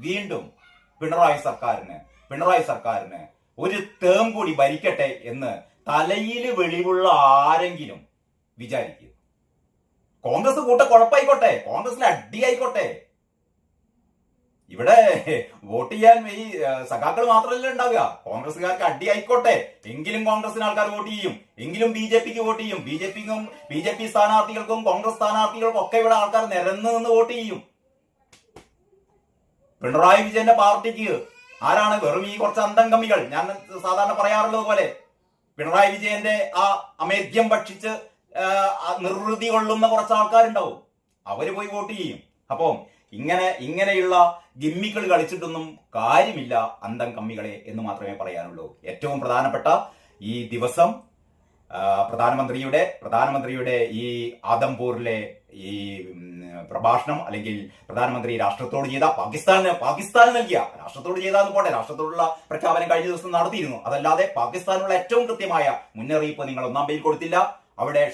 വീണ്ടും പിണറായി സർക്കാരിന് ഒരു ടേം കൂടി ഭരിക്കട്ടെ എന്ന് തലയിൽ വെളിവുള്ള ആരെങ്കിലും വിചാരിക്കും. കോൺഗ്രസ് കൂട്ട കുഴപ്പമായിക്കോട്ടെ, കോൺഗ്രസിലെ അടിയായിക്കോട്ടെ. ഇവിടെ വോട്ട് ചെയ്യാൻ ഈ സഖാക്കൾ മാത്രമല്ല ഉണ്ടാവുക, കോൺഗ്രസുകാർക്ക് അടിയായിക്കോട്ടെ. എങ്കിലും കോൺഗ്രസിന് ആൾക്കാർ വോട്ട് ചെയ്യും, എങ്കിലും ബി ജെ പിക്ക് വോട്ട് ചെയ്യും. ബി ജെ പി സ്ഥാനാർത്ഥികൾക്കും കോൺഗ്രസ് സ്ഥാനാർത്ഥികൾക്കും ഒക്കെ ഇവിടെ ആൾക്കാർ നിരന്ന് നിന്ന് വോട്ട് ചെയ്യും. പിണറായി വിജയന്റെ പാർട്ടിക്ക് ആരാണ്? വെറും ഈ കുറച്ച് അന്തംഗമികൾ. ഞാൻ സാധാരണ പറയാറുള്ളത് പോലെ പിണറായി വിജയന്റെ ആ അമേദ്യം ഭക്ഷിച്ച് നിർവൃതി കൊള്ളുന്ന കുറച്ച് ആൾക്കാരുണ്ടാവും, അവര് പോയി വോട്ട് ചെയ്യും. അപ്പം ഇങ്ങനെയുള്ള ഗിമ്മികൾ കളിച്ചിട്ടൊന്നും കാര്യമില്ല അന്തം കമ്മികളെ എന്ന് മാത്രമേ പറയാനുള്ളൂ. ഏറ്റവും പ്രധാനപ്പെട്ട ഈ ദിവസം പ്രധാനമന്ത്രിയുടെ ഈ ആദംപൂരിലെ ഈ പ്രഭാഷണം, അല്ലെങ്കിൽ പ്രധാനമന്ത്രി രാഷ്ട്രത്തോട് ചെയ്ത പാകിസ്ഥാന് നൽകിയ, രാഷ്ട്രത്തോട് ചെയ്താന്ന് പോട്ടെ, രാഷ്ട്രത്തോടുള്ള പ്രഖ്യാപനം കഴിഞ്ഞ ദിവസം നടത്തിയിരുന്നു. അതല്ലാതെ പാകിസ്ഥാനുള്ള ഏറ്റവും കൃത്യമായ മുന്നറിയിപ്പ് നിങ്ങൾ ഒന്നാം പേജിൽ കൊടുത്തില്ല. അവിടെ